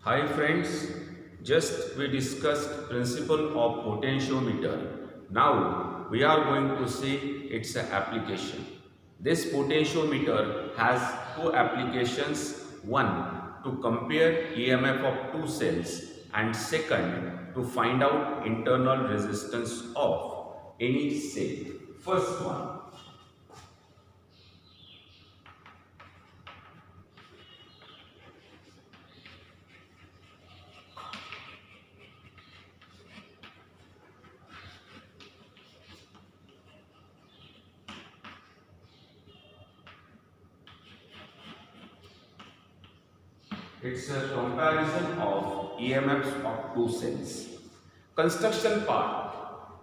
Hi friends, just we discussed principle of potentiometer. Now we are going to see its application. This potentiometer has two applications. One, to compare EMF of two cells, and second, to find out internal resistance of any cell. First one. It's a comparison of EMFs of two cells. Construction part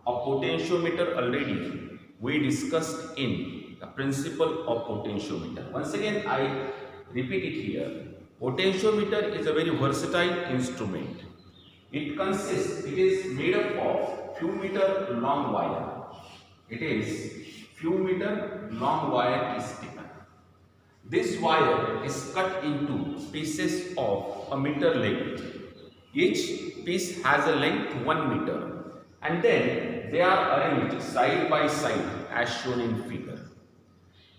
of potentiometer already we discussed in the principle of potentiometer. Once again I repeat it here. Potentiometer is a very versatile instrument. It is made up of few meter long wire. It is few meter long wire is taken. This wire is cut into pieces of a meter length. Each piece has a length 1 meter, and then they are arranged side by side as shown in figure.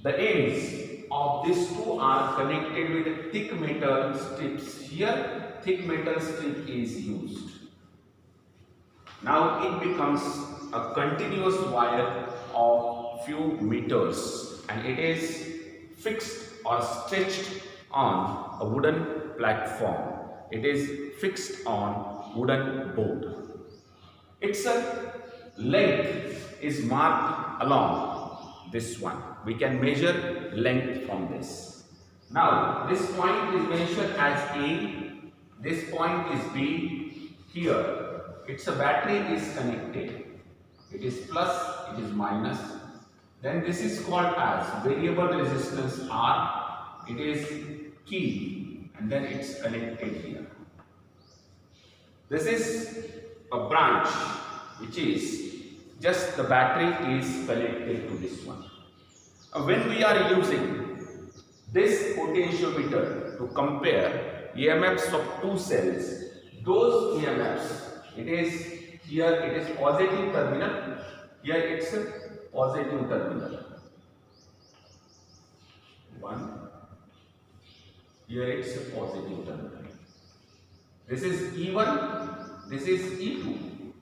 The ends of these two are connected with thick metal strips. Here thick metal strip is used. Now it becomes a continuous wire of few meters, and it is fixed or stretched on a wooden platform. It is fixed on wooden board. Its length is marked along this one. We can measure length from this. Now this point is mentioned as A, this point is B. Here its a battery is connected. It is plus, it is minus. Then this is called as variable resistance R. It is key, and then it's connected here. This is a branch which is just the battery is connected to this one. When we are using this potentiometer to compare EMFs of two cells, those EMFs, it is here it is positive terminal, here it's a positive terminal. 1, here it's a positive terminal. This is E1, this is E2.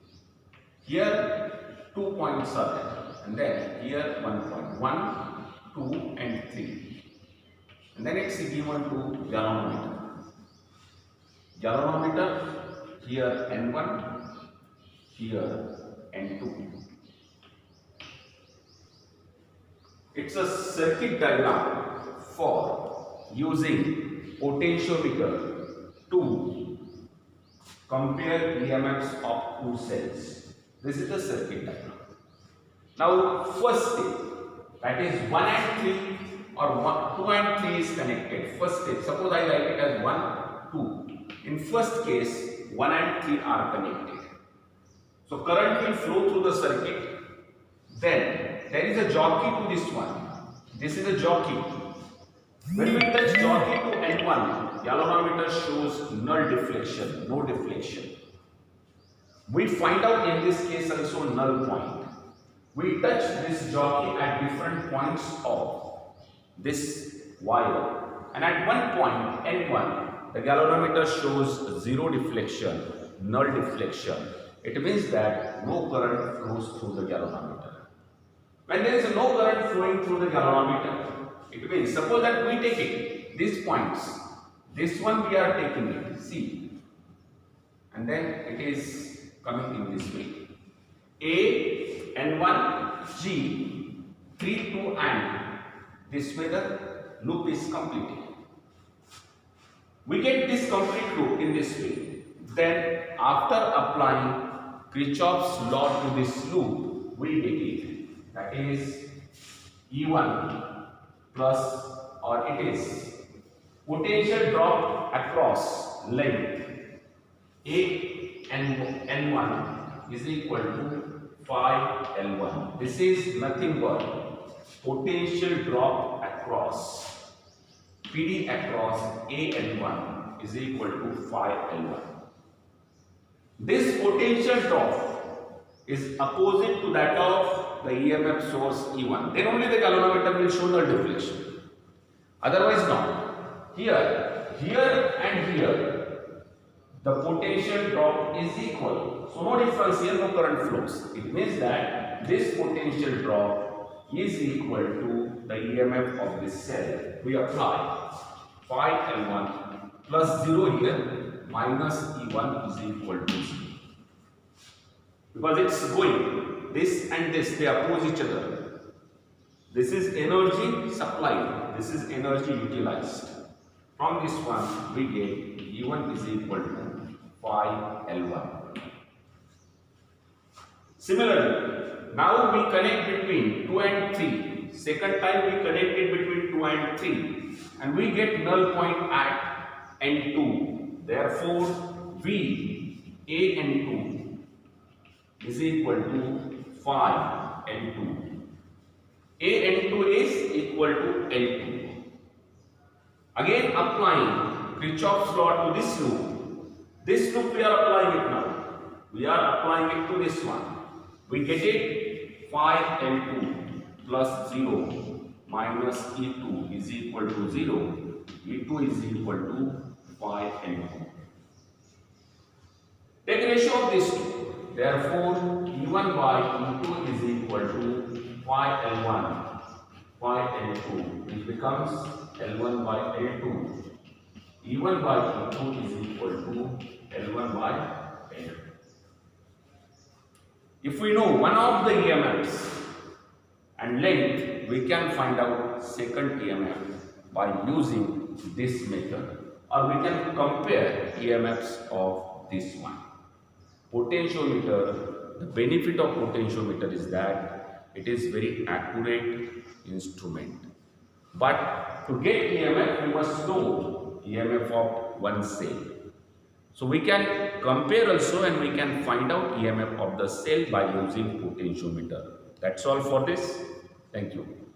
Here 2 points are there, and then here 1 point, 1, 2 and 3. And then it's given to galvanometer. Galvanometer, here N1, here N2. It's a circuit diagram for using potentiometer to compare EMFs of two cells. This is the circuit diagram. Now first step, that is 1 and 3 or 2 and 3 is connected. First step, suppose I write it as 1, 2. In first case, 1 and 3 are connected. So current will flow through the circuit. Then there is a jockey to this one. This is a jockey. When we touch jockey to N1, galvanometer shows null deflection, no deflection. We find out in this case also null point. We touch this jockey at different points of this wire, and at one point N1, the galvanometer shows zero deflection, null deflection. It means that no current flows through the galvanometer. When there is no current flowing through the galvanometer, it means suppose that we take it, these points, this one we are taking it, see, and then it is coming in this way. A, N1, G, 3, 2 and this way the loop is completed. We get this complete loop in this way. Then after applying Kirchhoff's law to this loop, we get it. That is E1 plus, or it is potential drop across length A N1 is equal to phi L1. This is nothing but potential drop across PD across A N1 is equal to phi L1. This potential drop is opposite to that of the EMF source E1. Then only the galvanometer will show the deflection. Otherwise not. Here and here, the potential drop is equal. So no difference here, no current flows. It means that this potential drop is equal to the EMF of this cell. We apply phi L1 plus 0 here minus E1 is equal to 0. Because it's going, this and this, they oppose each other. This is energy supplied, this is energy utilized. From this one, we get E1 is equal to phi L1. Similarly, now we connect between 2 and 3. Second time we connected between 2 and 3. And we get null point at N2. Therefore, V, A N2 is equal to phi N2. A N2 is equal to L2. Again applying Kirchhoff's law to this loop. This loop we are applying it now. We are applying it to this one. We get it phi L2 plus 0 minus E2 is equal to 0. E2 is equal to phi L2. Take ratio of these two. Therefore, E1 by E2 is equal to phi L1, phi L2, which becomes L1 by L2. E1 by E2 is equal to L1 by L2. If we know one of the EMFs and length, we can find out second EMF by using this method, or we can compare EMFs of this one. Potentiometer, the benefit of potentiometer is that it is very accurate instrument. But to get EMF, we must know EMF of one cell. So we can compare also and we can find out EMF of the cell by using potentiometer. That's all for this. Thank you.